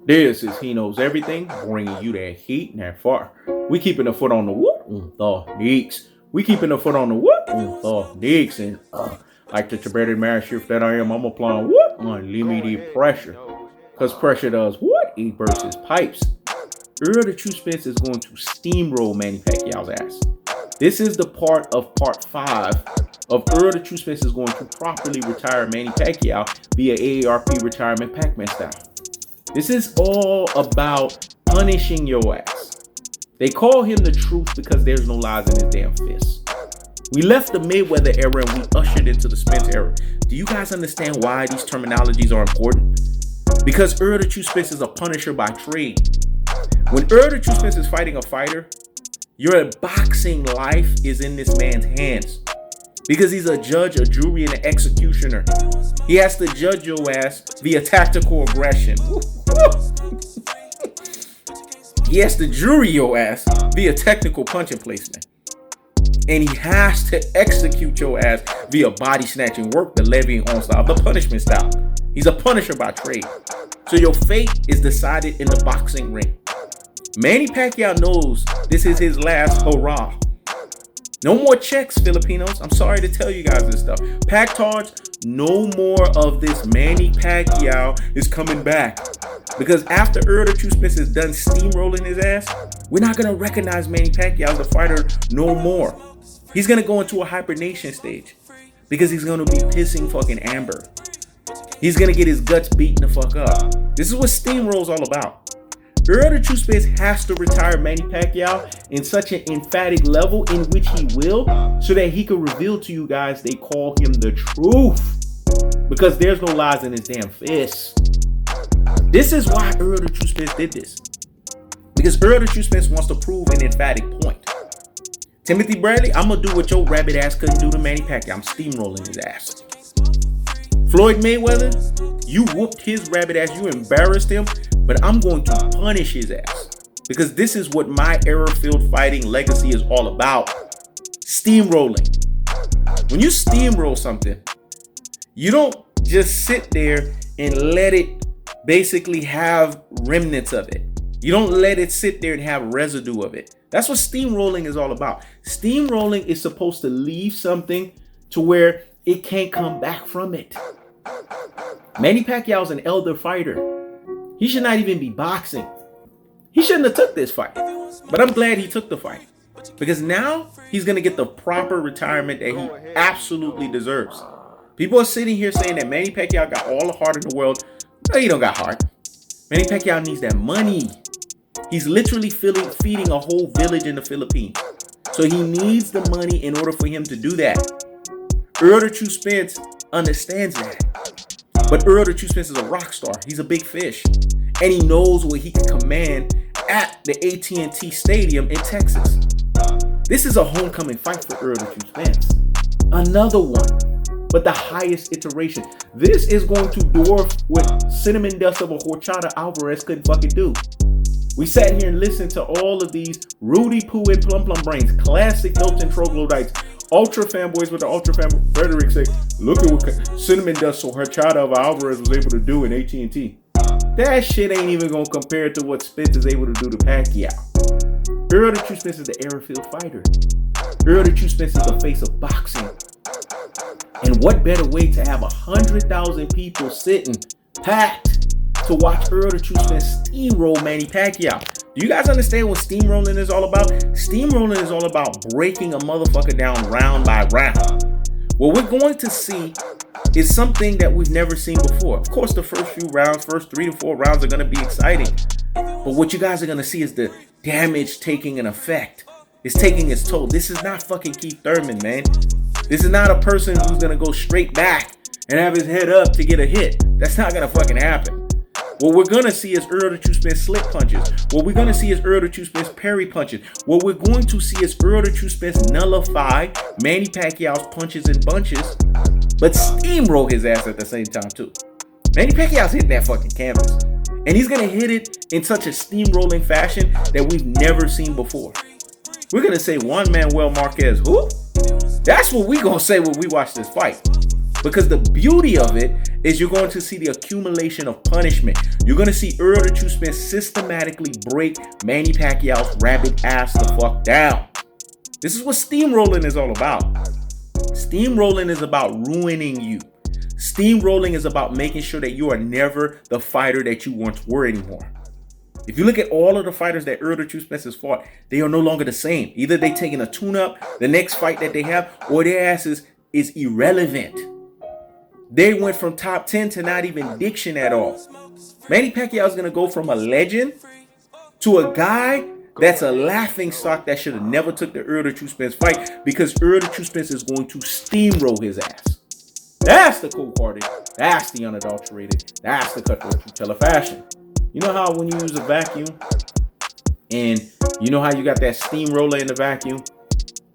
This is He Knows Everything, bringing you that heat and that far. We keeping the foot on the wood on the knees. We keeping the foot on the wood on the knees. And like the Tibetan master that I am, I'm applying what? Unlimited pressure. Because pressure does what? It bursts his pipes. Errol the True Spence is going to steamroll Manny Pacquiao's ass. This is the part 5 of Errol the True Spence is going to properly retire Manny Pacquiao via AARP retirement Pac-Man style. This is all about punishing your ass. They call him the truth because there's no lies in his damn fist. We left the Mayweather era and we ushered into the Spence era. Do you guys understand why these terminologies are important? Because Errol the True Spence is a punisher by trade. When Errol the True Spence is fighting a fighter, your boxing life is in this man's hands. Because he's a judge, a jury, and an executioner. He has to judge your ass via tactical aggression. He has to jury your ass via technical punching placement. And he has to execute your ass via body snatching work, the levying on style, the punishment style. He's a punisher by trade. So your fate is decided in the boxing ring. Manny Pacquiao knows this is his last hurrah. No more checks, Filipinos. I'm sorry to tell you guys this stuff. Pactards, no more of this. Manny Pacquiao is coming back. Because after Errol the True Spence is done steamrolling his ass, we're not going to recognize Manny Pacquiao as the fighter no more. He's going to go into a hibernation stage. Because he's going to be pissing fucking amber. He's going to get his guts beaten the fuck up. This is what steamroll's all about. Errol the True Spence has to retire Manny Pacquiao in such an emphatic level in which he will, so that he can reveal to you guys they call him the truth. Because there's no lies in his damn fist. This is why Errol the True Spence did this. Because Errol the True Spence wants to prove an emphatic point. Timothy Bradley, I'm going to do what your rabbit ass couldn't do to Manny Pacquiao. I'm steamrolling his ass. Floyd Mayweather, you whooped his rabbit ass. You embarrassed him. But I'm going to punish his ass. Because this is what my error-filled fighting legacy is all about. Steamrolling. When you steamroll something, you don't just sit there and let it basically have remnants of it. You don't let it sit there and have residue of it. That's what steamrolling is all about. Steamrolling is supposed to leave something to where it can't come back from it. Manny Pacquiao is an elder fighter. He should not even be boxing. He shouldn't have took this fight. But I'm glad he took the fight. Because now he's going to get the proper retirement that he absolutely deserves. People are sitting here saying that Manny Pacquiao got all the heart in the world. No, he don't got heart. Manny Pacquiao needs that money. He's literally feeding a whole village in the Philippines. So he needs the money in order for him to do that. Errol the True Spence understands that. But Errol the True Spence is a rock star. He's a big fish. And he knows what he can command at the AT&T Stadium in Texas. This is a homecoming fight for Errol the True Spence. Another one, but the highest iteration. This is going to dwarf what Cinnamon Dust of a Horchata Alvarez couldn't fucking do. We sat here and listened to all of these Rudy Poo and Plum Plum Brains, classic Hilton Troglodytes, ultra fanboys with the ultra fanboy Frederick say, look at what Cinnamon Dust or Horchata of Alvarez was able to do in AT&T. That shit ain't even gonna compare to what Spence is able to do to Pacquiao. Errol the True Spence is the airfield fighter. Errol the True Spence is the face of boxing. And what better way to have 100,000 people sitting packed to watch Errol the True Spence steamroll Manny Pacquiao? Do you guys understand what steamrolling is all about? Steamrolling is all about breaking a motherfucker down round by round. What we're going to see is something that we've never seen before. Of course, the first few rounds, first 3 to 4 rounds are going to be exciting. But what you guys are going to see is the damage taking an effect. It's taking its toll. This is not fucking Keith Thurman, man. This is not a person who's going to go straight back and have his head up to get a hit. That's not going to fucking happen. What we're going to see is Errol the True Spence slip punches. What we're going to see is Errol the True Spence parry punches. What we're going to see is Errol the True Spence nullify Manny Pacquiao's punches and bunches, but steamroll his ass at the same time too. Manny Pacquiao's hitting that fucking canvas. And he's going to hit it in such a steamrolling fashion that we've never seen before. We're going to say Juan Manuel Marquez, who? That's what we're going to say when we watch this fight. Because the beauty of it is you're going to see the accumulation of punishment. You're going to see Errol the Truth Spence systematically break Manny Pacquiao's rabid ass the fuck down. This is what steamrolling is all about. Steamrolling is about ruining you. Steamrolling is about making sure that you are never the fighter that you once were anymore. If you look at all of the fighters that Errol the Truth Spence has fought, they are no longer the same. Either they taking a tune-up, the next fight that they have, or their asses is irrelevant. They went from top 10 to not even diction at all. Manny Pacquiao is going to go from a legend to a guy that's a laughing stock that should have never took the Errol the Truth Spence fight, because Errol the Truth Spence is going to steamroll his ass. That's the cold-hearted. That's the unadulterated. That's the cutthroat truth-teller fashion. You know how when you use a vacuum, and you know how you got that steamroller in the vacuum,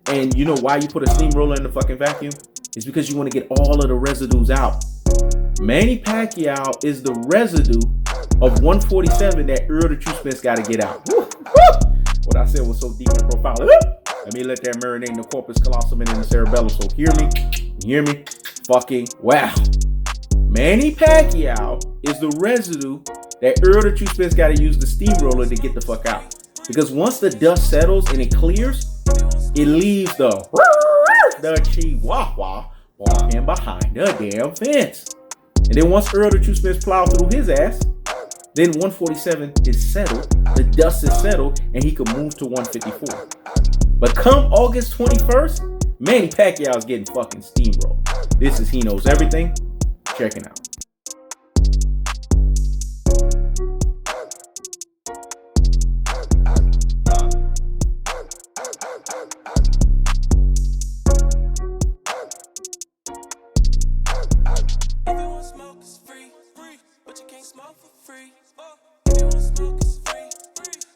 and you know why you put a steamroller in the fucking vacuum? It's because you want to get all of the residues out. Manny Pacquiao is the residue of 147 that Errol the Truth Spence got to get out. Woo, woo. What I said was so deep and profound. Let me let that marinate in the corpus callosum and in the cerebellum. So hear me? Hear me? Fucking wow. Manny Pacquiao is the residue that Errol the Truth Spence got to use the steamroller to get the fuck out. Because once the dust settles and it clears, it leaves the chihuahua walking behind the damn fence. And then once Errol the Truth Spence plowed through his ass, then 147 is settled, the dust is settled, and he could move to 154. But come August 21st, Manny Pacquiao is getting fucking steamrolled. This is He Knows Everything. Checking out.